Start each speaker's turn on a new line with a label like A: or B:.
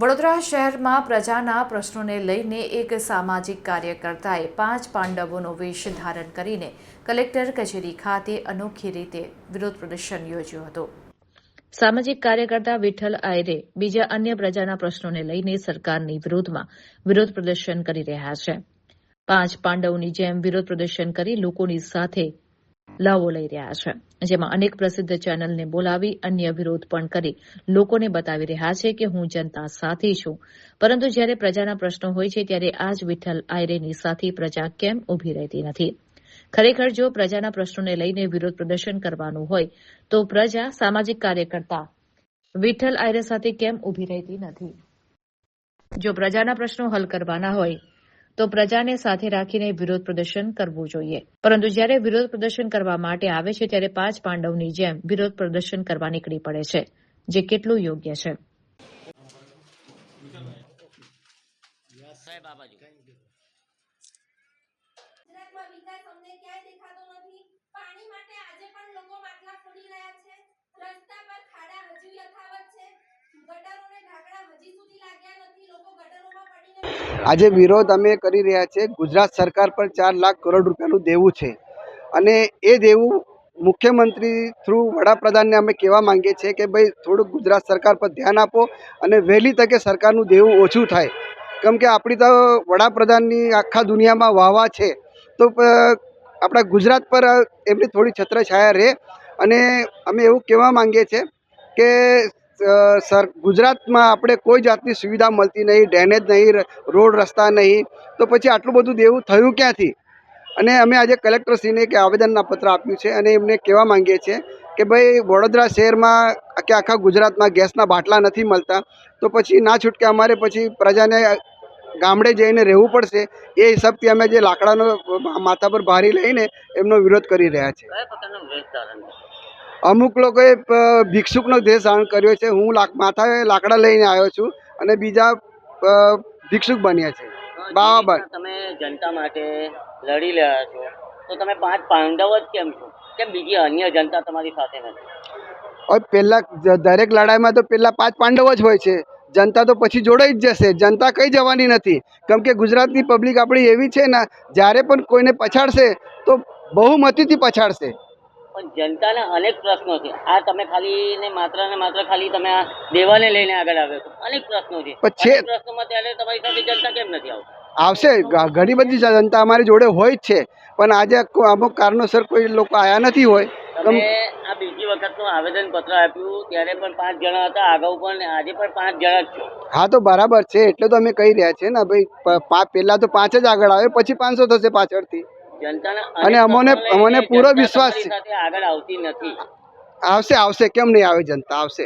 A: વડોદરા શહેરમાં પ્રજાના પ્રશ્નોને લઈને એક સામાજિક કાર્યકર્તાએ 5 પાંડવોનો વેશ ધારણ કરીને કલેક્ટર કચેરી ખાતે અનોખી રીતે વિરોધ પ્રદર્શન યોજ્યું હતું। સામાજિક કાર્યકર્તા વિઠ્ઠલ આયરે બીજા અન્ય પ્રજાના પ્રશ્નોને લઈને સરકારની વિરોધમાં વિરોધ પ્રદર્શન કરી રહ્યા છે। 5 પાંડવોની જેમ વિરોધ પ્રદર્શન કરી લોકોની સાથે લાવો લઈ રહ્યા છે, જેમાં અનેક પ્રસિદ્ધ ચેનલને બોલાવી અન્ય વિરોધ પણ કરી લોકોને બતાવી રહ્યા છે કે હું જનતા સાથે છું, પરંતુ જ્યારે પ્રજાના પ્રશ્નો હોય છે ત્યારે આ જ વિઠ્ઠલ આયરેની સાથે પ્રજા કેમ ઊભી રહેતી નથી? ખરેખર જો પ્રજાના પ્રશ્નોને લઈને વિરોધ પ્રદર્શન કરવાનું હોય તો પ્રજા સામાજિક કાર્યકર્તા વિઠ્ઠલ આયરે સાથે કેમ ઊભી રહેતી નથી? જો પ્રજાના પ્રશ્નો હલ કરવાના હોય તો પ્રજાને સાથે રાખીને વિરોધ પ્રદર્શન કરવું જોઈએ, પરંતુ જ્યારે વિરોધ પ્રદર્શન કરવા માટે આવે છે ત્યારે 5 પાંડવની જેમ વિરોધ પ્રદર્શન કરવા નીકળી પડે છે, જે કેટલું યોગ્ય છે?
B: ગુજરાતમાં વિકાસ અમને ક્યાંય દેખાતો નથી। પાણી માટે આજે પણ લોકો માટલા ફોડી રહ્યા છે। રસ્તા પર ખાડા હજુ યથાવત છે। ગટરોને ઢાંકણા હજી સુધી લાગ્યા નથી। લોકો ગટરોમાં પડીને
C: આજે વિરોધ અમે કરી રહ્યા છે। ગુજરાત સરકાર પર 4 લાખ કરોડ રૂપિયાનું દેવું છે અને એ દેવું મુખ્યમંત્રી થ્રુ વડાપ્રધાનને અમે કહેવા માંગીએ છીએ કે ભાઈ થોડુંક ગુજરાત સરકાર પર ધ્યાન આપો અને વહેલી તકે સરકારનું દેવું ઓછું થાય, કેમ કે આપણી તો વડાપ્રધાનની આખા દુનિયામાં વાહવા છે, તો આપણા ગુજરાત પર એમની થોડી છત્રછાયા રહે। અને અમે એવું કહેવા માંગીએ છીએ કે ગુજરાતમાં આપણે કોઈ જાતની સુવિધા મળતી નહીં, ડ્રેનેજ નહીં, રોડ રસ્તા નહીં, તો પછી આટલું બધું દેવું થયું ક્યાંથી? અને અમે આજે કલેક્ટરશ્રીને એક આવેદનપત્ર આપ્યું છે અને એમને કહેવા માંગીએ છીએ કે ભાઈ વડોદરા શહેરમાં કે આખા ગુજરાતમાં ગેસના બાટલા નથી મળતા, તો પછી ના છૂટકે અમારે પછી પ્રજાને ગામડે જઈને રહેવું પડશે। એ હિસાબથી અમે જે લાકડાનો માથા પર ભારી લઈને એમનો વિરોધ કરી રહ્યા છે। અમુક લોકોએ ભિક્ષુકનો દેશ ધારણ કર્યો છે। હું માથાએ લાકડા લઈને આવ્યો છું અને બીજા ભિક્ષુક બન્યા છે। બરાબર,
D: તમે જનતા માટે લડી રહ્યા છો તો તમે 5 પાંડવ જ કેમ છો? કેમ બીજી અન્ય જનતા તમારી સાથે નથી?
C: હવે પહેલાં દરેક લડાઈમાં તો પહેલાં 5 પાંડવ જ હોય છે, જનતા તો પછી જોડાઈ જ જશે। જનતા કઈ જવાની નથી, કેમ કે ગુજરાતની પબ્લિક આપણી એવી છે ને, જ્યારે પણ કોઈને પછાડશે તો બહુમતીથી પછાડશે।
D: પણ જનતાના અનેક પ્રશ્નો છે। આ તમે ખાલી ને માત્ર ખાલી તમે આ દેવાને લઈને આગળ આવ્યો છો। અનેક પ્રશ્નો છે, પ્રશ્નોમાં ત્યારે તમારી સાથે જનતા કેમ નથી આવશે?
C: ઘણી બધી જનતા અમારી જોડે હોય જ છે, પણ આજે અમુક કારણોસર કોઈ લોકો આવ્યા નથી હોય।
D: તમે આ બીજી વખતનું આવેદન પત્ર આપ્યું ત્યારે પણ 5 જણા હતા, અગાઉ પણ આજે પણ 5 જણા જ છો।
C: હા, તો બરાબર છે, એટલે તો અમે કહી રહ્યા છીએ ને ભાઈ, પહેલા તો 5 જ આગળ આવે, પછી 500 થશે પાછળથી। અને અમને પૂરો વિશ્વાસ છે
D: આગળ આવતી નથી।
C: આવશે, કેમ નહીં આવે? જનતા આવશે।